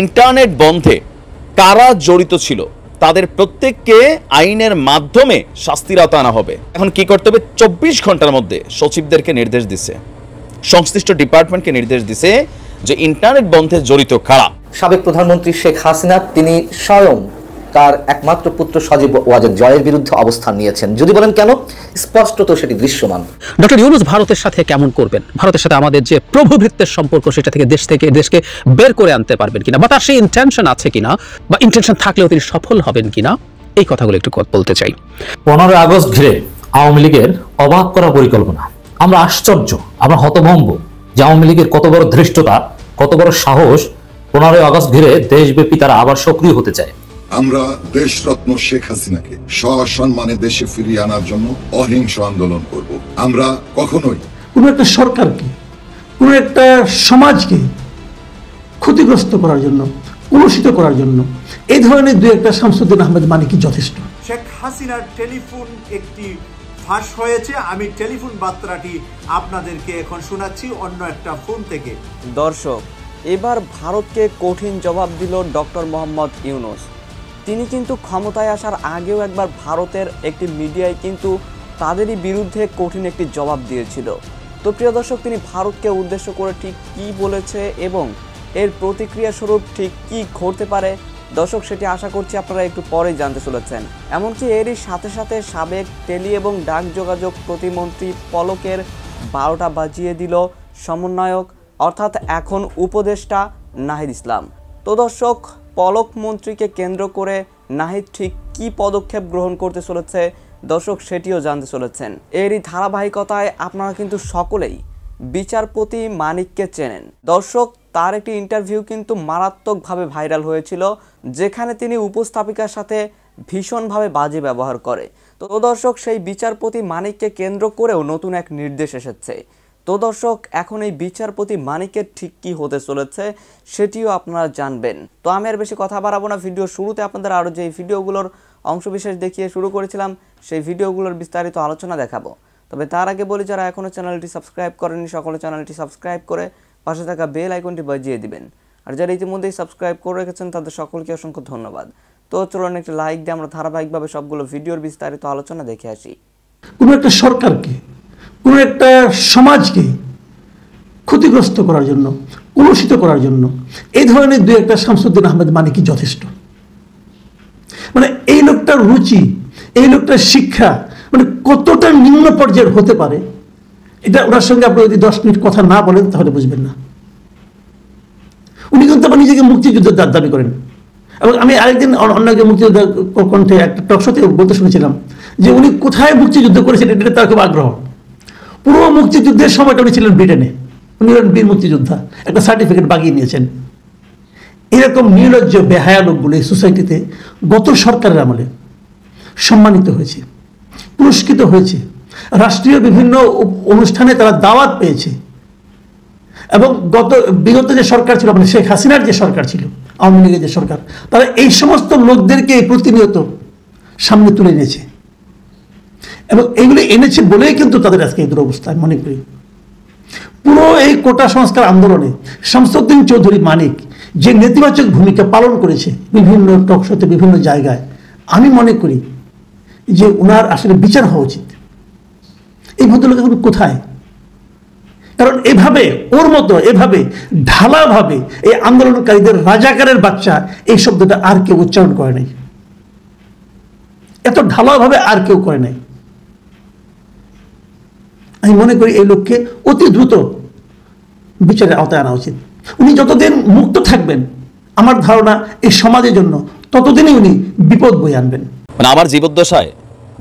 Internet বন্ধে কারা জড়িত ছিল তাদের প্রত্যেককে আইনের মাধ্যমে শাস্তির আওতায় আনা হবে। এখন কি করতে হবে, 24 ঘন্টার মধ্যে সচিবদেরকে নির্দেশ দিছে, সংশ্লিষ্ট ডিপার্টমেন্টকে নির্দেশ দিছে যে ইন্টারনেট বন্ধে জড়িত কারা। সাবেক প্রধানমন্ত্রী শেখ হাসিনা তিনি স্বয়ং তার একমাত্র পুত্র সজীব ওয়াজেদ জয়ের বিরুদ্ধে অবস্থান নিয়েছেন। যদি বলেন কেন, স্পষ্টত সেটি দৃশ্যমান। ডক্টর ইউনূস ভারতের সাথে কেমন করবেন, ভারতের সাথে আমাদের যে প্রভুভৃত্যের সম্পর্ক সেটা থেকে দেশকে বের করে আনতে পারবেন কিনা, বা তার সেই ইন্টেনশন আছে কিনা, বা ইন্টেনশন থাকলেও তিনি সফল হবেন কিনা, এই কথাগুলো একটু বলতে চাই। 15 আগস্ট ঘিরে আওয়ামী লীগের অবাক করা পরিকল্পনা, আমরা আশ্চর্য, আমরা হতভম্ব যে আওয়ামী লীগের কত বড় ধৃষ্টতা, কত বড় সাহস। 15 আগস্ট ঘিরে দেশব্যাপী তারা আবার সক্রিয় হতে চায়। আমরা দেশরত্ন শেখ হাসিনাকে সসম্মানে দেশে ফিরিয়ে আনার জন্য অহিংস আন্দোলন করব। আমরা কখনোই কোন একটা সরকারকে, কোন একটা সমাজকে ক্ষতিগ্রস্ত করার জন্য, কলুষিত করার জন্য এই ধরনের দুই একটা শামসুদ্দিন আহমেদ মানিকই যথেষ্ট। শেখ হাসিনার টেলিফোন একটি ফাঁস হয়েছে, আমি টেলিফোন বার্তাটি আপনাদেরকে এখন শোনাচ্ছি অন্য একটা ফোন থেকে। দর্শক, এবার ভারতকে কঠিন জবাব দিল ডক্টর মোহাম্মদ ইউনূস। তিনি কিন্তু ক্ষমতায় আসার আগেও একবার ভারতের একটি মিডিয়ায় কিন্তু তাদেরই বিরুদ্ধে কঠিন একটি জবাব দিয়েছিল। তো প্রিয় দর্শক, তিনি ভারতকে উদ্দেশ্য করে ঠিক কী বলেছে এবং এর প্রতিক্রিয়া স্বরূপ ঠিক কী ঘটতে পারে, দর্শক সেটি আশা করছি আপনারা একটু পরেই জানতে চলেছেন। এমনকি এরই সাথে সাথে সাবেক টেলি এবং ডাক যোগাযোগ প্রতিমন্ত্রী পলকের 12টা বাজিয়ে দিল সমন্বয়ক, অর্থাৎ এখন উপদেষ্টা নাহিদ ইসলাম। তো দর্শক, পলক মন্ত্রীকে কেন্দ্র করে নাহিদ ঠিক কী পদক্ষেপ গ্রহণ করতে চলেছে, দর্শক সেটিও জানতে চলেছেন। এরই ধারাবাহিকতায় আপনারা কিন্তু সকলেই বিচারপতি মানিককে চেনেন। দর্শক, তার একটি ইন্টারভিউ কিন্তু মারাত্মকভাবে ভাইরাল হয়েছিল, যেখানে তিনি উপস্থাপিকার সাথে ভীষণভাবে বাজে ব্যবহার করে। তো দর্শক, সেই বিচারপতি মানিককে কেন্দ্র করেও নতুন এক নির্দেশ এসেছে। তো দর্শক, এখন এই বিচারপতি মানিকের ঠিক কী হতে চলেছে সেটিও আপনারা জানবেন। তো আমি আর বেশি কথা বাড়াবো না, ভিডিও শুরুতে আপনাদের আরও যে ভিডিওগুলোর অংশবিশেষ দেখিয়ে শুরু করেছিলাম সেই ভিডিওগুলোর বিস্তারিত আলোচনা দেখাবো। তবে তার আগে বলি, যারা এখনও চ্যানেলটি সাবস্ক্রাইব করেননি সকলে চ্যানেলটি সাবস্ক্রাইব করে পাশে থাকা বেল আইকনটি বাজিয়ে দিবেন। আর যারা ইতিমধ্যেই সাবস্ক্রাইব করে রেখেছেন তাদের সকলকে অসংখ্য ধন্যবাদ। তো চলুন একটি লাইক দিয়ে আমরা ধারাবাহিকভাবে সবগুলো ভিডিওর বিস্তারিত আলোচনা দেখে আসি। কোনো একটা সরকারকে, কোনো একটা সমাজকে ক্ষতিগ্রস্ত করার জন্য, কলুষিত করার জন্য এই ধরনের দুই একটা শামসুদ্দিন আহমেদ মানিকই যথেষ্ট। মানে এই লোকটার রুচি, এই লোকটার শিক্ষা মানে কতটা নিম্ন পর্যায়ের হতে পারে, এটা ওনার সঙ্গে আপনি যদি 10 মিনিট কথা না বলেন তাহলে বুঝবেন না। উনি কিন্তু আবার নিজেকে মুক্তিযুদ্ধের দাবি করেন। এবং আমি আরেকদিন অন্য একজন মুক্তিযোদ্ধার কণ্ঠে একটা টকশোতে বলতে শুনেছিলাম যে উনি কোথায় মুক্তিযুদ্ধ করেছেন এটা তার খুব আগ্রহ। পুরো মুক্তিযুদ্ধের সময়টা উনি ছিলেন ব্রিটেনে, উনি হলেন বীর মুক্তিযোদ্ধা, একটা সার্টিফিকেট বাগিয়ে নিয়েছেন। এরকম নির্লজ্জ বেহায়া লোকগুলো এই সোসাইটিতে গত সরকারের আমলে সম্মানিত হয়েছে, পুরস্কৃত হয়েছে, রাষ্ট্রীয় বিভিন্ন অনুষ্ঠানে তারা দাওয়াত পেয়েছে। এবং বিগত যে সরকার ছিল, মানে শেখ হাসিনার যে সরকার ছিল, আওয়ামী লীগের যে সরকার, তারা এই সমস্ত লোকদেরকে প্রতিনিয়ত সামনে তুলে এনেছে এবং এইগুলো এনেছে বলেই কিন্তু তাদের আজকে এই দুরবস্থা। আমি মনে করি পুরো এই কোটা সংস্কার আন্দোলনে শামসুদ্দিন চৌধুরী মানিক যে নেতিবাচক ভূমিকা পালন করেছে বিভিন্ন টকশোতে, বিভিন্ন জায়গায়, আমি মনে করি যে ওনার আসলে বিচার হওয়া উচিত। এই ভদ্রলোক এখন কোথায়? কারণ এভাবে ওর মতো এভাবে ঢালাভাবে এই আন্দোলনকারীদের রাজাকারের বাচ্চা এই শব্দটা আর কেউ উচ্চারণ করে নাই, এত ঢালাভাবে আর কেউ করে নাই। আমি মনে করি এই লোককে অতি দ্রুত বিচারের আওতায় আনা উচিত। উনি যতদিন মুক্ত থাকবেন, আমার ধারণা এই সমাজের জন্য ততদিনই উনি বিপদ বয়ে আনবেন। মানে আমার জীবদ্দশায়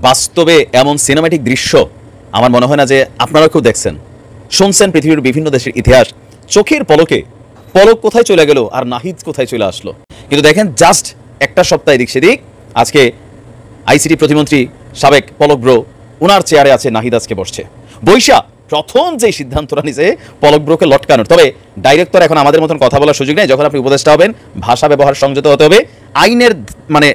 বাস্তবে এমন সিনেম্যাটিক দৃশ্য আমার মনে হয় না যে আপনারা কেউ দেখছেন, শুনছেন। পৃথিবীর বিভিন্ন দেশের ইতিহাস চোখের পলকে, পলক কোথায় চলে গেল আর নাহিদ কোথায় চলে আসলো। কিন্তু দেখেন, জাস্ট একটা সপ্তাহ এদিক সেদিক, আজকে আইসিটি প্রতিমন্ত্রী সাবেক পলক ব্রো, ওনার চেয়ারে আছে নাহিদ, আজকে বসছে। বৈশা প্রথম যে সিদ্ধান্তটা নিছে পলক ব্রোকে লটকানোর। তবে ডাইরেক্টর এখন আমাদের মতন কথা বলার সুযোগ নেই। যখন আপনি উপদেষ্টা হবেন, ভাষা ব্যবহার সংযত হতে হবে, আইনের মানে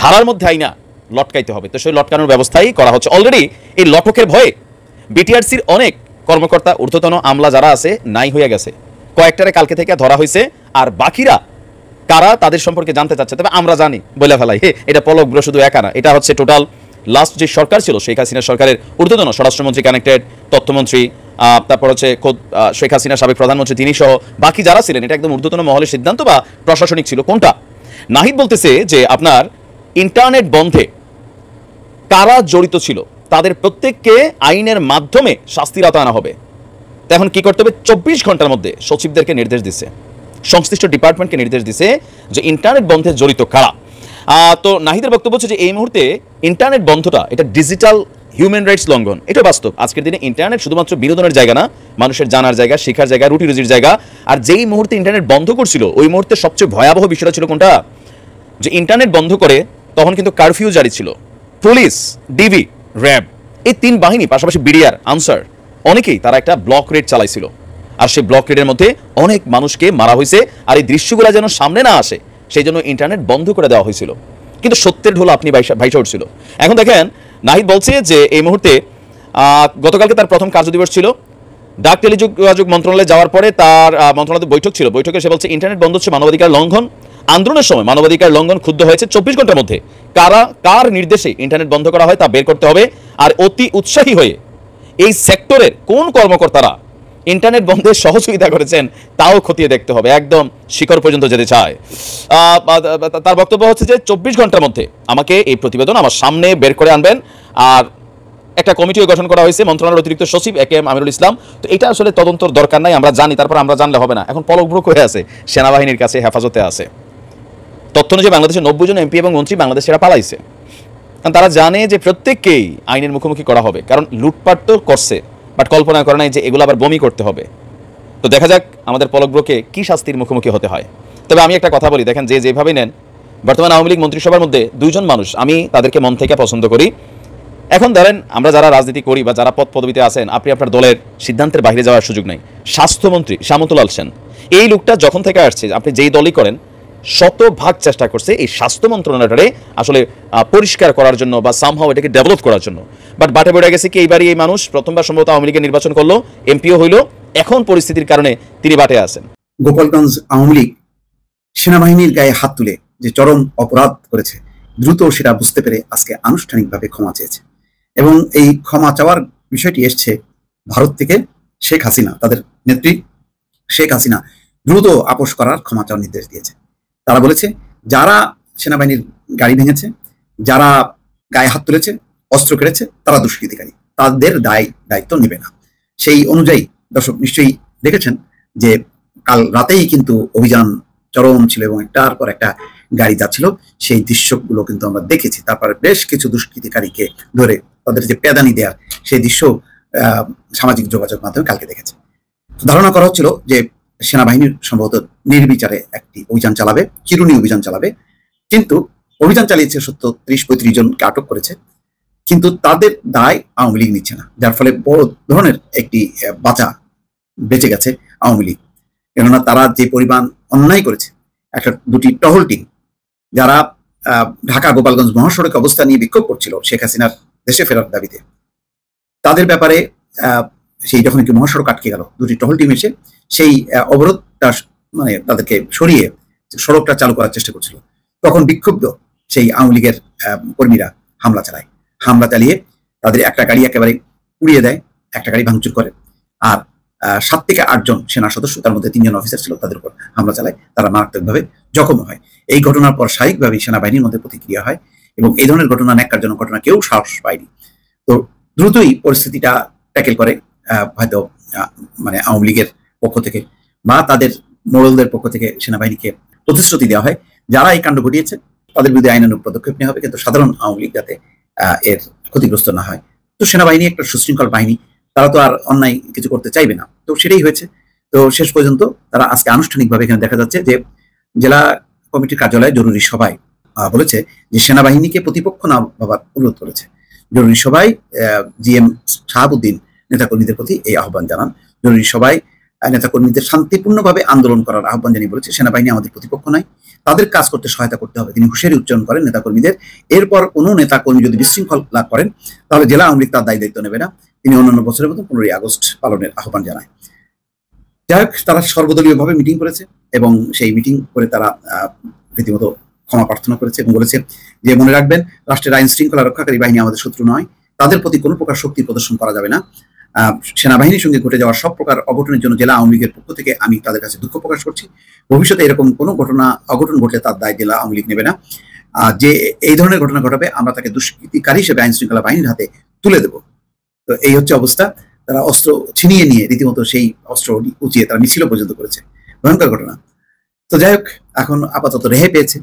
ধারার মধ্যে আইনা লটকাইতে হবে। তো সেই লটকানোর ব্যবস্থাই করা হচ্ছে অলরেডি। এই লটকের ভয়ে বিটিআরসির অনেক কর্মকর্তা, ঊর্ধ্বতন আমলা যারা আছে নাই হয়ে গেছে। কয়েকটারে কালকে থেকে ধরা হয়েছে, আর বাকিরা কারা তাদের সম্পর্কে জানতে চাচ্ছে, তবে আমরা জানি বলে ফেলাই, এটা পলক ব্রো শুধু একা না, এটা হচ্ছে টোটাল লাস্ট যে সরকার ছিল শেখ হাসিনা সরকারের ঊর্ধ্বতন স্বরাষ্ট্রমন্ত্রী কানেক্টেড, তথ্যমন্ত্রী, তারপর হচ্ছে খোদ শেখ হাসিনা সাবেক প্রধানমন্ত্রী তিনি সহ বাকি যারা ছিলেন, এটা একদম ঊর্ধ্বতন মহলের সিদ্ধান্ত বা প্রশাসনিক ছিল। কোনটা? নাহিদ বলতেছে যে আপনার ইন্টারনেট বন্ধে কারা জড়িত ছিল তাদের প্রত্যেককে আইনের মাধ্যমে শাস্তির আওতায় আনা হবে। তো এখন কি করতে হবে? 24 ঘন্টার মধ্যে সচিবদেরকে নির্দেশ দিছে, সংশ্লিষ্ট ডিপার্টমেন্টকে নির্দেশ দিছে যে ইন্টারনেট বন্ধে জড়িত কারা। তো নাহিদের বক্তব্য হচ্ছে যে এই মুহূর্তে ইন্টারনেট বন্ধটা এটা ডিজিটাল হিউম্যান রাইটস লঙ্ঘন। এটা বাস্তব। আজকের দিনে ইন্টারনেট শুধুমাত্র বিনোদনের জায়গা না, মানুষের জানার জায়গা, শেখার জায়গা, রুটি রুজির জায়গা। আর যেই মুহূর্তে ইন্টারনেট বন্ধ করছিল ওই মুহূর্তে সবচেয়ে ভয়াবহ বিষয়টা ছিল কোনটা? যে ইন্টারনেট বন্ধ করে তখন কিন্তু কারফিউ জারি ছিল। পুলিশ, ডিবি, র্যাব এই 3 বাহিনী, পাশাপাশি বিডিআর, আনসার, অনেকেই তারা একটা ব্লক রেড চালাইছিল। আর সেই ব্লক রেডের মধ্যে অনেক মানুষকে মারা হয়েছে। আর এই দৃশ্যগুলো যেন সামনে না আসে সেই জন্য ইন্টারনেট বন্ধ করে দেওয়া হয়েছিল। কিন্তু সত্যের ঢোল আপনি ভাইসা উঠছিল। এখন দেখেন নাহিদ বলছে যে এই মুহূর্তে গতকালকে তার প্রথম কার্যদিবস ছিল। ডাক টেলিযোগাযোগ মন্ত্রণালয়ে যাওয়ার পরে তার মন্ত্রণালয়ে বৈঠক ছিল। বৈঠকে সে বলছে ইন্টারনেট বন্ধ হচ্ছে মানবাধিকার লঙ্ঘন। আন্দোলনের সময় মানবাধিকার লঙ্ঘন ক্ষুব্ধ হয়েছে। 24 ঘন্টার মধ্যে কার নির্দেশে ইন্টারনেট বন্ধ করা হয় তা বের করতে হবে। আর অতি উৎসাহী হয়ে এই সেক্টরের কোন কর্মকর্তারা ইন্টারনেট বন্ধে সহযোগিতা করেছেন তাও খতিয়ে দেখতে হবে, একদম শিকড় পর্যন্ত যেতে চায়। তার বক্তব্য হচ্ছে যে 24 ঘন্টার মধ্যে আমাকে এই প্রতিবেদন আমার সামনে বের করে আনবেন। আর একটা কমিটিও গঠন করা হয়েছে, মন্ত্রণালয়ের অতিরিক্ত সচিব একেএম আমিরুল ইসলাম। তো এটা আসলে তদন্তর দরকার নাই, আমরা জানি, তারপর আমরা জানলে হবে না। এখন পলক ব্রুক হয়ে আছে, সেনাবাহিনীর কাছে হেফাজতে আছে। তথ্য অনুযায়ী বাংলাদেশের 90 জন এমপি এবং মন্ত্রী বাংলাদেশ ছেড়ে পালাইছে, কারণ তারা জানে যে প্রত্যেককেই আইনের মুখোমুখি করা হবে। কারণ লুটপাট তো করছে, বাট কল্পনা করে নাই যে এগুলো আবার বমি করতে হবে। তো দেখা যাক আমাদের পলক ব্রোকে কি শাস্তির মুখোমুখি হতে হয়। তবে আমি একটা কথা বলি, দেখেন যে যেভাবে নেন, বর্তমান আওয়ামী লীগ মন্ত্রিসভার মধ্যে 2 জন মানুষ আমি তাদেরকে মন থেকে পছন্দ করি। এখন ধরেন আমরা যারা রাজনীতি করি বা যারা পদ পদবিতে আছেন, আপনি আপনার দলের সিদ্ধান্তের বাইরে যাওয়ার সুযোগ নাই। স্বাস্থ্যমন্ত্রী শামতুল আল সেন, এই লোকটা যখন থেকে আসছে, আপনি যেই দলই করেন, শতভাগ চেষ্টা করছে এই স্বাস্থ্য মন্ত্রণালয়টারে আসলে পরিষ্কার করার জন্য বা সামহাও এটাকে ডেভেলপ করার জন্য। বাট বাটে বেড়ে গেছে কি এইবারই এই মানুষ প্রথমবার সম্ভবত আওয়ামী লীগের নির্বাচন করলো, এমপিও হইল, এখন পরিস্থিতির কারণে তিনি বাটে আছেন। গোপালগঞ্জ আওয়ামী লীগ সেনাবাহিনীর গায়ে হাত তুলে যে চরম অপরাধ করেছে, দ্রুত সেটা বুঝতে পেরে আজকে আনুষ্ঠানিকভাবে ক্ষমা চেয়েছে। এবং এই ক্ষমা চাওয়ার বিষয়টি এসছে ভারত থেকে। শেখ হাসিনা, তাদের নেত্রী শেখ হাসিনা দ্রুত আপোষ করার ক্ষমা চাওয়ার নির্দেশ দিয়েছে। তারা বলেছে যারা সেনাবাহিনীর গাড়ি ভেঙেছে, যারা গায়ে হাত তুলেছে, অস্ত্র কেড়েছে, তারা দুষ্কৃতিকারী, তাদের দায়িত্ব নেবে না। সেই অনুযায়ী দর্শক নিশ্চয়ই দেখেছেন যে কাল রাতেই কিন্তু অভিযান চরম ছিল এবং একটার পর একটা গাড়ি যাচ্ছিল, সেই দৃশ্যগুলো কিন্তু আমরা দেখেছি। তারপরে বেশ কিছু দুষ্কৃতিকারীকে ধরে তাদের যে পেদানি দেওয়ার সেই দৃশ্য সামাজিক যোগাযোগ মাধ্যমে কালকে দেখেছে। ধারণা করা হচ্ছিল যে সেনাবাহিনীর সম্ভবত নির্বিচারে একটি অভিযান চালাবে, চিরুনি অভিযান চালাবে। কিন্তু অভিযান চালিয়েছে সত্য 30-35 জনকে আটক করেছে, কিন্তু তাদের দায় আওয়ামী লীগ নিচ্ছে না, যার ফলে বড় ধরনের একটি বাঁচা বেঁচে গেছে আওয়ামী লীগ। কেননা তারা যে পরিমাণ অন্যায় করেছে, একটা 2টি টহল টিম যারা ঢাকা গোপালগঞ্জ মহাসড়কে অবস্থান নিয়ে বিক্ষোভ করছিল শেখ হাসিনার দেশে ফেরার দাবিতে, তাদের ব্যাপারে সেই যখন কি মহাসড়ক আটকে গেল, 2টি টহল টিম এসে সেই অবরোধটা মানে তাদেরকে সরিয়ে সড়কটা চালু করার চেষ্টা করছিল। তখন বিক্ষুব্ধ সেই আওয়ামী লীগের কর্মীরা হামলা চালায়। হামলা চালিয়ে তাদের একটা গাড়ি একেবারে উড়িয়ে দেয়, একটা গাড়ি ভাঙচুর করে। আর 7 থেকে 8 জন সেনা সদস্য, তার মধ্যে 3 জন অফিসার ছিল, তাদের উপর হামলা চালায়। তারা মারাত্মকভাবে জখম হয়। এই ঘটনার পর স্বাভাবিকভাবেই সেনাবাহিনীর মধ্যে প্রতিক্রিয়া হয় এবং এই ধরনের ঘটনা, ন্যাক্কারজনক ঘটনা কেউ সাহস পায়নি। তো দ্রুতই পরিস্থিতিটা ট্যাকেল করে হয়তো মানে আওয়ামী লীগের পক্ষ থেকে বা তাদের মোড়লদের পক্ষ থেকে সেনাবাহিনীকে প্রতিশ্রুতি দেওয়া হয় যারা এই কাণ্ড ঘটিয়েছে তাদের বিরুদ্ধে আইনানুগ পদক্ষেপ নেওয়া হবে, কিন্তু সাধারণ আওয়ামী লীগ যাতে এর ক্ষতিগ্রস্ত না হয়। তো সেনাবাহিনী একটা সুশৃঙ্খল বাহিনী, তারা তো আর অন্যায় কিছু করতে চাইবে না, তো সেটাই হয়েছে। তো শেষ পর্যন্ত তারা আজকে আনুষ্ঠানিকভাবে এখানে দেখা যাচ্ছে যে জেলা কমিটির কার্যালয়ে জরুরি সভায় বলেছে যে সেনাবাহিনীকে প্রতিপক্ষ না ভাবার অনুরোধ করেছে। জরুরি সভায় জিএম শাহাবুদ্দিন নেতাকর্মীদের প্রতি এই আহ্বান জানান। জরুরি সভায় নেতাকর্মীদের শান্তিপূর্ণভাবে আন্দোলন করার আহ্বান জানিয়ে বলেছে সেনাবাহিনী আমাদের প্রতিপক্ষ নয়, তাদের কাজ করতে সহায়তা করতে হবে। তিনি হুঁশিয়ারি উচ্চারণ করেন নেতাকর্মীদের। এরপর কোনো নেতাকর্মী যদি বিশৃঙ্খলা করেন তাহলে জেলা আওয়ামী লীগ তার দায়িত্ব নেবে না। তিনি অন্যান্য বছরের মতো 15ই আগস্ট পালনের আহ্বান জানায়। যাই হোক, তারা সর্বদলীয়ভাবে মিটিং করেছে এবং সেই মিটিং করে তারা রীতিমতো ক্ষমা প্রার্থনা করেছে এবং বলেছে যে মনে রাখবেন, রাষ্ট্রের আইন শৃঙ্খলা রক্ষাকারী বাহিনী আমাদের শত্রু নয়, তাদের প্রতি কোনো প্রকার শক্তি প্রদর্শন করা যাবে না। সেনাবাহিনীর সঙ্গে ঘটে যাওয়া সব প্রকার অঘটনের জন্য জেলা আওয়ামী লীগের পক্ষ থেকে আমি তাদের কাছে দুঃখ প্রকাশ করছি। ভবিষ্যতে এরকম কোনো অঘটন ঘটলে তার দায় জেলা আওয়ামী লীগ নেবে না। যে এই ধরনের ঘটনা ঘটাবে আমরা তাকে দুষ্কৃতিকারী হিসেবে আইন শৃঙ্খলা বাহিনীর হাতে তুলে দেব। তো এই হচ্ছে অবস্থা। তারা অস্ত্র ছিনিয়ে নিয়ে রীতিমতো সেই অস্ত্র উঁচিয়ে তারা মিছিল পর্যন্ত করেছে, ভয়ঙ্কর ঘটনা। তো যাই হোক, এখন আপাতত রেহাই পেয়েছে।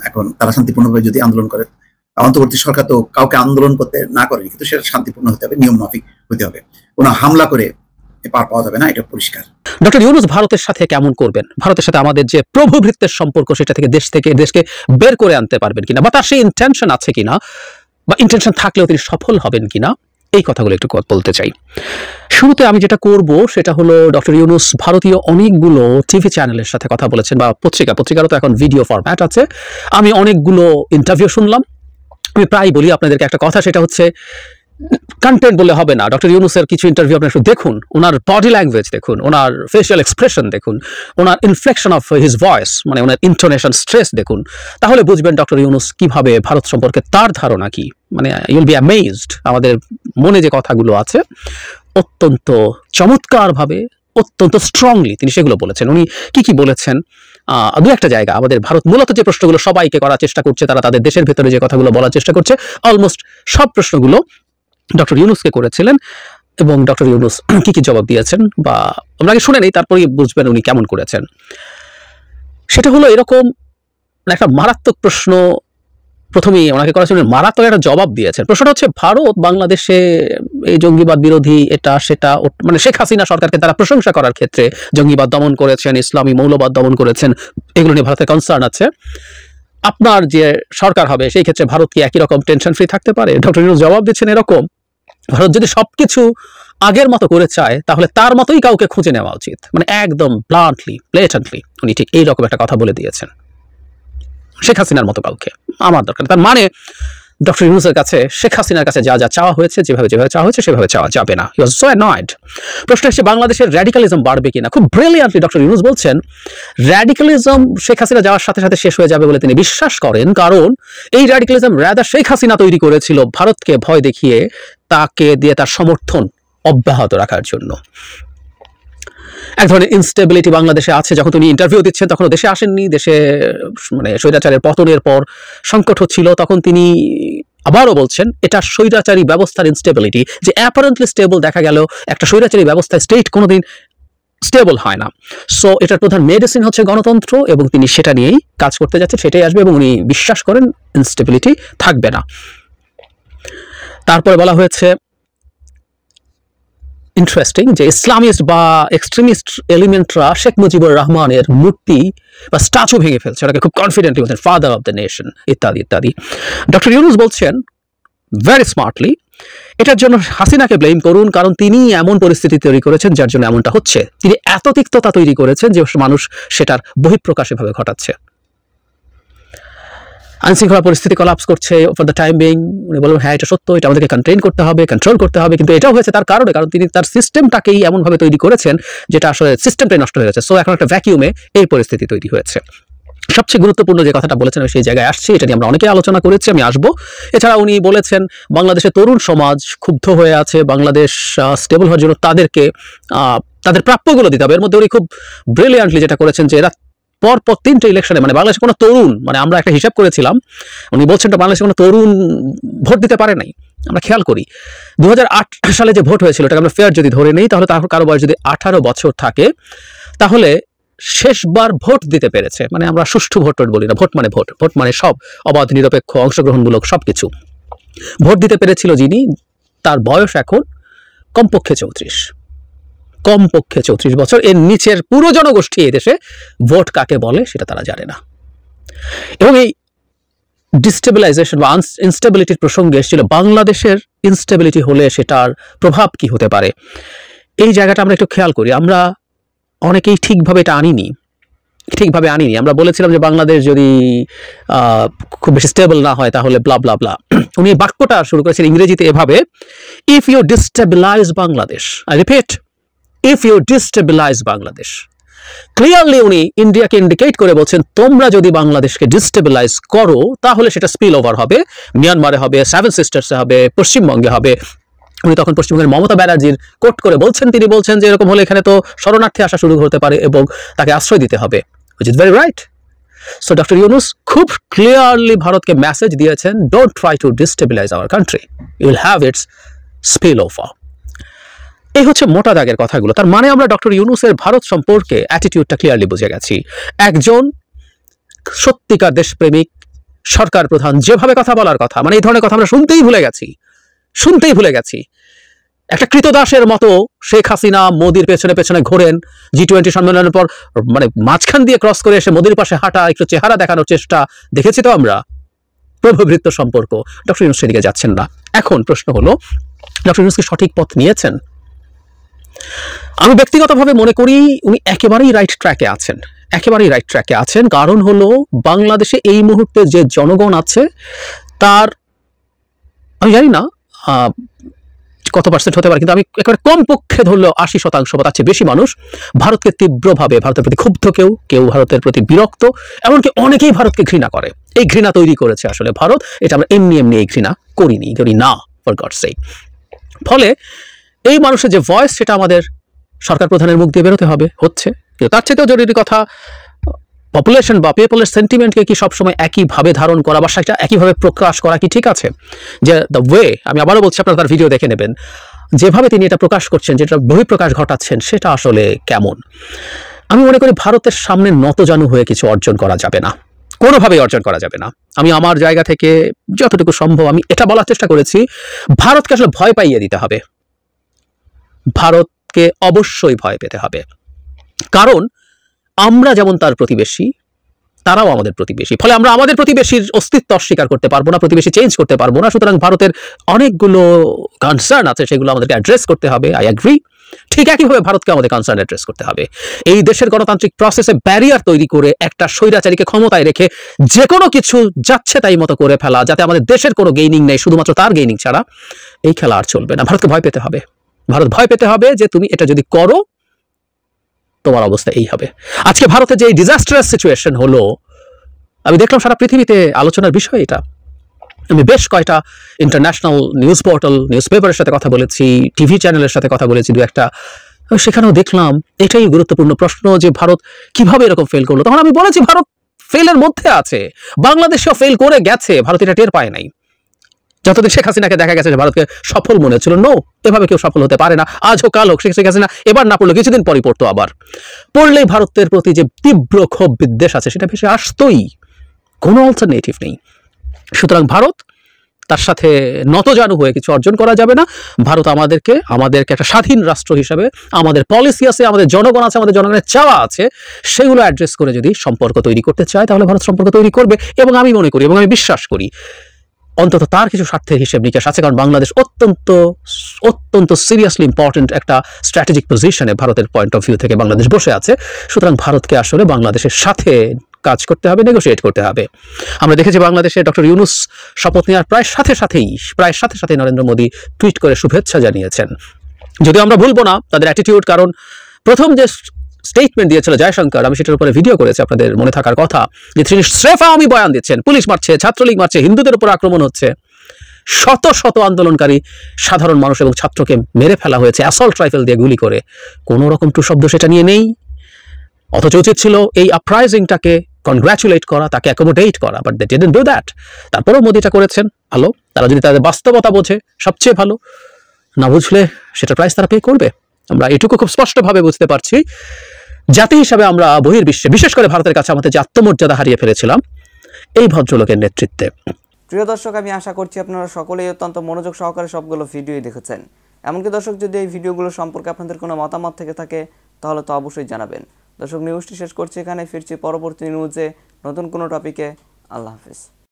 এখন তারা শান্তিপূর্ণভাবে যদি আন্দোলন করে, অন্তর্বর্তী সরকার তো কাউকে আন্দোলন করতে না করেনি, কিন্তু সেটা শান্তিপূর্ণ হতে হবে, নিয়ম মাফিক হতে হবে, কোনো হামলা করে পার পাওয়া যাবে না, এটা পরিষ্কার। ডক্টর ইউনূস ভারতের সাথে কেমন করবেন, ভারতের সাথে আমাদের যে প্রভুভৃত্যের সম্পর্ক সেটা থেকে দেশকে বের করে আনতে পারবেন কিনা, বা তার সেই ইন্টেনশন আছে কিনা, বা ইন্টেনশন থাকলেও তিনি সফল হবেন কিনা, এই কথাগুলো একটু বলতে চাই। শুরুতে আমি যেটা করব সেটা হলো, ডক্টর ইউনূস ভারতীয় অনেকগুলো টিভি চ্যানেলের সাথে কথা বলেছেন, বা পত্রিকারও তো এখন ভিডিও ফরম্যাট আছে। আমি অনেকগুলো ইন্টারভিউ শুনলাম। আমি প্রায় বলি আপনাদেরকে একটা কথা, সেটা হচ্ছে কন্টেন্ট বললে হবে না। ডক্টর ইউনূসের কিছু ইন্টারভিউ আপনারা একটু দেখুন, ওনার বডি ল্যাঙ্গুয়েজ দেখুন, ওনার ফেশিয়াল এক্সপ্রেশন দেখুন, ওনার ইনফ্লেকশন অফ হিজ ভয়েস, মানে ওনার ইন্টোনেশন, স্ট্রেস দেখুন, তাহলে বুঝবেন ডক্টর ইউনূস কিভাবে ভারত সম্পর্কে তার ধারণা কি। মানে ইউ উইল বি অ্যামেজড। আমাদের মনে যে কথাগুলো আছে অত্যন্ত চমৎকারভাবে, অত্যন্ত স্ট্রংলি তিনি সেগুলো বলেছেন। উনি কি বলেছেন, দু একটা জায়গা আমাদের ভারত মূলত যে প্রশ্নগুলো সবাইকে করার চেষ্টা করছে, তারা তাদের দেশের ভেতরে যে কথাগুলো বলার চেষ্টা করছে, অলমোস্ট সব প্রশ্নগুলো ডক্টর ইউনূসকে করেছিলেন, এবং ডক্টর ইউনূস কি জবাব দিয়েছেন বা আমরা আগে শুনে নেই, তারপরেই বুঝবেন উনি কেমন করেছেন। সেটা হলো এরকম, একটা মারাত্মক প্রশ্ন প্রথমেই ওনাকে করা ছিল, মারাত্মক একটা জবাব দিয়েছেন। প্রশ্নটা হচ্ছে, ভারত বাংলাদেশে এই জঙ্গিবাদ বিরোধী এটা সেটা, মানে শেখ হাসিনা সরকারকে তারা প্রশংসা করার ক্ষেত্রে জঙ্গিবাদ দমন করেছেন, ইসলামী মৌলবাদ দমন করেছেন, এগুলো নিয়ে ভারতের কনসার্ন আছে। আপনার যে সরকার হবে সেই ক্ষেত্রে ভারত কি একই রকম টেনশন ফ্রি থাকতে পারে? ডক্টর ইউনূস জবাব দিচ্ছেন এরকম, ভারত যদি সবকিছু আগের মতো করে চায় তাহলে তার মতোই কাউকে খুঁজে নেওয়া উচিত। মানে একদম ব্লেটেন্টলি উনি ঠিক এইরকম একটা কথা বলে দিয়েছেন, শেখ হাসিনার মতো কাউকে আমার দরকার। তার মানে ডক্টর ইউনূসের কাছে শেখ হাসিনার কাছে যা চাওয়া হয়েছে, যেভাবে চাওয়া হয়েছে সেভাবে চাওয়া যাবে না। হি ওয়াজ সো অ্যানয়েড। প্রশ্ন হচ্ছে, বাংলাদেশের র্যাডিক্যালিজম বাড়বে কিনা। খুব ব্রিলিয়ান্টলি ডক্টর ইউনূস বলছেন, র্যাডিক্যালিজম শেখ হাসিনা যাওয়ার সাথে সাথে শেষ হয়ে যাবে বলে তিনি বিশ্বাস করেন, কারণ এই র্যাডিক্যালিজম রাদার শেখ হাসিনা তৈরি করেছিল ভারতকে ভয় দেখিয়ে, তাকে দিয়ে তার সমর্থন অব্যাহত রাখার জন্য। এক ধরনের ইনস্টেবিলিটি বাংলাদেশে আছে। যখন তিনি ইন্টারভিউ দিচ্ছেন তখন দেশে আসেননি, দেশে মানে স্বৈরাচারের পতনের পর সংকট হচ্ছিল, তখন তিনি আবারও বলছেন এটা স্বৈরাচারী ব্যবস্থার ইনস্টেবিলিটি, যে অ্যাপারেন্টলি স্টেবল দেখা গেল একটা স্বৈরাচারী ব্যবস্থায় স্টেট কোনোদিন স্টেবল হয় না। সো এটার প্রধান মেডিসিন হচ্ছে গণতন্ত্র, এবং তিনি সেটা নিয়েই কাজ করতে যাচ্ছেন, সেটাই আসবে, এবং উনি বিশ্বাস করেন ইনস্টেবিলিটি থাকবে না। তারপরে বলা হয়েছে, ইন্টারেস্টিং, যে ইসলামিস্ট বা এক্সট্রিমিস্ট এলিমেন্টরা শেখ মুজিবুর রহমানের মূর্তি বা স্ট্যাচু ভেঙে ফেলছে, ওটাকে খুব কনফিডেন্টলি বলছেন ফাদার অফ দ্য নেশন ইত্যাদি ইত্যাদি। ডক্টর ইউনূস বলছেন ভেরি স্মার্টলি, এটার জন্য হাসিনাকে ব্লেম করুন, কারণ তিনি এমন পরিস্থিতি তৈরি করেছেন যার জন্য এমনটা হচ্ছে। তিনি এত তিক্ততা তৈরি করেছেন যে মানুষ সেটার বহিঃপ্রকাশ এভাবে ঘটাচ্ছে। আইনশৃঙ্খলা পরিস্থিতি কলাপস করছে ফর দ্য টাইম বিং। উনি বলবেন হ্যাঁ এটা সত্য, এটা আমাদেরকে কন্টেইন করতে হবে, কন্ট্রোল করতে হবে, কিন্তু এটাও হয়েছে তার কারণে, কারণ তিনি তার সিস্টেমটাকেই এমনভাবে তৈরি করেছেন যেটা আসলে সিস্টেমটাই নষ্ট হয়ে গেছে। সো এখন একটা ভ্যাকিউমে এই পরিস্থিতি তৈরি হয়েছে। সবচেয়ে গুরুত্বপূর্ণ যে কথাটা বলেছেন সেই জায়গায় আসছি, এটা নিয়ে আমরা অনেকে আলোচনা করেছি, আমি আসবো। এছাড়া উনি বলেছেন বাংলাদেশের তরুণ সমাজ ক্ষুব্ধ হয়ে আছে, বাংলাদেশ স্টেবল হওয়ার জন্য তাদেরকে তাদের প্রাপ্যগুলো দিতে হবে। এর মধ্যে উনি খুব ব্রিলিয়ান্টলি যেটা করেছেন যে এরা পরপর 3টে ইলেকশনে, মানে বাংলাদেশে কোনো তরুণ, মানে আমরা একটা হিসাব করেছিলাম, উনি বলছেন বাংলাদেশে কোনো তরুণ ভোট দিতে পারে নাই। আমরা খেয়াল করি 2008 সালে যে ভোট হয়েছিল, এটাকে আমরা ফেয়ার যদি ধরে নেই, তাহলে তার কারো বয়স যদি 18 বছর থাকে, তাহলে শেষবার ভোট দিতে পেরেছে, মানে আমরা সুষ্ঠু ভোট বলি না, ভোট মানে সব অবাধ নিরপেক্ষ অংশগ্রহণমূলক সবকিছু। ভোট দিতে পেরেছিল যিনি, তার বয়স এখন কমপক্ষে 34 বছর। এর নিচের পুরো জনগোষ্ঠী এই দেশে ভোট কাকে বলে সেটা তারা জানে না। এবং এই ডিস্টেবিলাইজেশন বা ইনস্টেবিলিটির প্রসঙ্গে এসেছিল, বাংলাদেশের ইনস্টেবিলিটি হলে সেটার প্রভাব কি হতে পারে, এই জায়গাটা আমরা একটু খেয়াল করি। আমরা অনেকেই ঠিকভাবে এটা আনিনি। আমরা বলেছিলাম যে বাংলাদেশ যদি খুব বেশি স্টেবল না হয় তাহলে ব্লা ব্লা ব্লা। উনি এই বাক্যটা শুরু করেছেন ইংরেজিতে এভাবে, if you destabilize Bangladesh, I repeat, if you destabilize Bangladesh. Clearly উনি ইন্ডিয়াকে ইন্ডিকেট করে বলছেন, তোমরা যদি বাংলাদেশকে ডিস্টেবিলাইজ করো তাহলে সেটা স্পিল ওভার হবে, মিয়ানমারে হবে, সেভেন সিস্টার্সে হবে, পশ্চিমবঙ্গে হবে। উনি তখন পশ্চিমবঙ্গের মমতা ব্যানার্জির কোট করে বলছেন, তিনি বলছেন যে এরকম হলে এখানে তো শরণার্থী আসা শুরু হতে পারে এবং তাকে আশ্রয় দিতে হবে, which is very right. So doctor Yunus খুব ক্লিয়ারলি ভারতকে মেসেজ দিয়েছেন, don't try to destabilize our country, you will have its spill over. এই হচ্ছে মোটা দাগের কথাগুলো। তার মানে আমরা ডক্টর ইউনূসের ভারত সম্পর্কে অ্যাটিটিউডটা ক্লিয়ারলি বুঝে গেছি। একজন সত্যিকার দেশপ্রেমিক সরকার প্রধান যেভাবে কথা বলার কথা, মানে এই ধরনের কথা আমরা শুনতেই ভুলে গেছি। একটা কৃতদাসের মতো শেখ হাসিনা মোদির পেছনে পেছনে ঘোরেন, G20 সম্মেলনের পর মানে মাঝখান দিয়ে ক্রস করে এসে মোদির পাশে হাঁটা, একটু চেহারা দেখানোর চেষ্টা দেখেছি তো আমরা। প্রভুভৃত্য সম্পর্ক, ডক্টর ইউনূস সেদিকে যাচ্ছেন না। এখন প্রশ্ন হলো, ডক্টর ইউনূস কি সঠিক পথ নিয়েছেন? আমি ব্যক্তিগতভাবে মনে করি উনি একেবারেই রাইট ট্র্যাকে আছেন। কারণ হলো বাংলাদেশে এই মুহূর্তে যে জনগণ আছে তার, আমি জানি না কত পার্সেন্ট হতে পারে, কিন্তু আমি একেবারে কমপক্ষে ধরলেও 80% বা তার চেয়ে বেশি মানুষ ভারতকে তীব্রভাবে, ভারতের প্রতি ক্ষুব্ধ, কেউ ভারতের প্রতি বিরক্ত, এমনকি অনেকেই ভারতকে ঘৃণা করে। এই ঘৃণা তৈরি করেছে আসলে ভারত, এটা আমরা এমনি এই ঘৃণা করি না, ফর গডস সেক। ফলে এই মানুষের যে ভয়েস, সেটা আমাদের সরকার প্রধানের মুখ দিয়ে বেরোতে হবে, হচ্ছে। কিন্তু তার চেয়েও জরুরি কথা, পপুলেশন বা পিপলের সেন্টিমেন্টকে কি সবসময় একইভাবে ধারণ করা বা সেটা একইভাবে প্রকাশ করা কি ঠিক আছে? যে দ্য ওয়ে, আমি আবারও বলছি, আপনারা তার ভিডিও দেখে নেবেন, যেভাবে তিনি এটা প্রকাশ করছেন, যেটা বহিঃপ্রকাশ ঘটাচ্ছেন, সেটা আসলে কেমন? আমি মনে করি ভারতের সামনে নতজানু হয়ে কিছু অর্জন করা যাবে না, কোনোভাবেই অর্জন করা যাবে না। আমি আমার জায়গা থেকে যতটুকু সম্ভব আমি এটা বলার চেষ্টা করেছি, ভারতকে আসলে ভয় পাইয়ে দিতে হবে। ভারতকে অবশ্যই ভয় পেতে হবে, কারণ আমরা যেমন তার প্রতিবেশী, তারাও আমাদের প্রতিবেশী। ফলে আমরা আমাদের প্রতিবেশীর অস্তিত্ব অস্বীকার করতে পারবো না, প্রতিবেশী চেঞ্জ করতে পারবো না। সুতরাং ভারতের অনেকগুলো কনসার্ন আছে, সেগুলো আমাদেরকে অ্যাড্রেস করতে হবে, আই অ্যাগ্রি। ঠিক একইভাবে ভারতকে আমাদের কনসার্ন অ্যাড্রেস করতে হবে। এই দেশের গণতান্ত্রিক প্রসেসে ব্যারিয়ার তৈরি করে একটা স্বৈরাচারীকে ক্ষমতায় রেখে যে কোনো কিছু যাচ্ছে তাই মতো করে ফেলা, যাতে আমাদের দেশের কোনো গেইনিং নেই, শুধুমাত্র তার গেইনিং ছাড়া, এই খেলা আর চলবে না। ভারতকে ভয় পেতে হবে, ভয় পেতে হবে যে তুমি এটা যদি করো তোমার অবস্থা এই হবে। আজকে ভারতের যে ডিজাস্টারাস সিচুয়েশন হলো, আমি দেখলাম সারা পৃথিবীতে আলোচনার বিষয় এটা। আমি বেশ কয়টা ইন্টারন্যাশনাল নিউজ পোর্টাল, নিউজ পেপারের সাথে কথা বলেছি, টিভি চ্যানেলের সাথে কথা বলেছি দু একটা, সেখানেও দেখলাম এটাই গুরুত্বপূর্ণ প্রশ্ন যে ভারত কিভাবে এরকম ফেল করলো। তখন আমি বলেছি ভারত ফেলের মধ্যে আছে, বাংলাদেশেও ফেল করে গেছে, ভারত এটা টের পায় নাই। যতদিন শেখ হাসিনাকে দেখা গেছে যে ভারতকে সফল মনে হচ্ছিল, নো, এভাবে কেউ সফল হতে পারে না। আজ হোক কাল হোক, শেখ হাসিনা এবার না পড়লো, কিছুদিন পরই পড়তো, আবার পড়লেই ভারতের প্রতি যে তীব্র ক্ষোভ বিদ্বেষ আছে সেটা ভেসে আসতোই, কোনো অল্টারনেটিভ নেই। সুতরাং ভারত, তার সাথে নতজানু হয়ে কিছু অর্জন করা যাবে না। ভারত আমাদেরকে একটা স্বাধীন রাষ্ট্র হিসাবে, আমাদের পলিসি আছে, আমাদের জনগণ আছে, আমাদের জনগণের চাওয়া আছে, সেগুলো অ্যাড্রেস করে যদি সম্পর্ক তৈরি করতে চায় তাহলে ভারত সম্পর্ক তৈরি করবে। এবং আমি মনে করি এবং আমি বিশ্বাস করি অন্তত তার কিছু স্বার্থের হিসেব নিকাশ আছে, কারণ বাংলাদেশ অত্যন্ত সিরিয়াসলি ইম্পর্টেন্ট একটা স্ট্র্যাটেজিক পজিশনে ভারতের পয়েন্ট অফ ভিউ থেকে বাংলাদেশ বসে আছে। সুতরাং ভারতকে আসলে বাংলাদেশের সাথে কাজ করতে হবে, নেগোশিয়েট করতে হবে। আমরা দেখেছি বাংলাদেশে ডক্টর ইউনূস শপথ নেওয়ার প্রায় সাথে সাথেই নরেন্দ্র মোদী টুইট করে শুভেচ্ছা জানিয়েছেন। যদিও আমরা ভুলবো না তাদের অ্যাটিটিউড, কারণ প্রথম যে স্টেটমেন্ট দিয়েছিল জয়শঙ্কর, আমি সেটার উপরে ভিডিও করেছি, আপনাদের মনে থাকার কথা, যে তিনি স্রেফ আওয়ামী বয়ান দিচ্ছেন, পুলিশ মারছে, ছাত্রলীগ মারছে, হিন্দুদের উপর আক্রমণ হচ্ছে, শত আন্দোলনকারী সাধারণ মানুষ এবং ছাত্রকে মেরে ফেলা হয়েছে অ্যাসল্ট রাইফেল দিয়ে গুলি করে, কোনো রকম টু শব্দ সেটা নিয়ে নেই। অথচ উচিত ছিল এই আপরাইজিংটাকে কনগ্রাচুলেট করা, তাকে অ্যাকোমোডেট করা, but they didn't do that. তারপরেও মোদিটা করেছেন, ভালো। তারা যদি তাদের বাস্তবতা বোঝে সবচেয়ে ভালো, না বুঝলে সেটা প্রাইস তারা পে করবে। আমরা এটুকু খুব স্পষ্টভাবে বুঝতে পারছি, জাতি হিসাবে আমরা বহির্বিশ্বে, বিশেষ করে ভারতের কাছে আমাদের যে আত্মমর্যাদা হারিয়ে ফেলেছিলাম এই ভদ্রলোকের নেতৃত্বে। প্রিয় দর্শক, আমি আশা করছি আপনারা সকলেই অত্যন্ত মনোযোগ সহকারে সবগুলো ভিডিওই দেখেছেন। এমনকি দর্শক, যদি এই ভিডিওগুলো সম্পর্কে আপনাদের কোনো মতামত থেকে থাকে তাহলে তো অবশ্যই জানাবেন। দর্শক, নিউজটি শেষ করছি এখানে, ফিরছি পরবর্তী নিউজে নতুন কোনো টপিকে। আল্লাহ হাফেজ।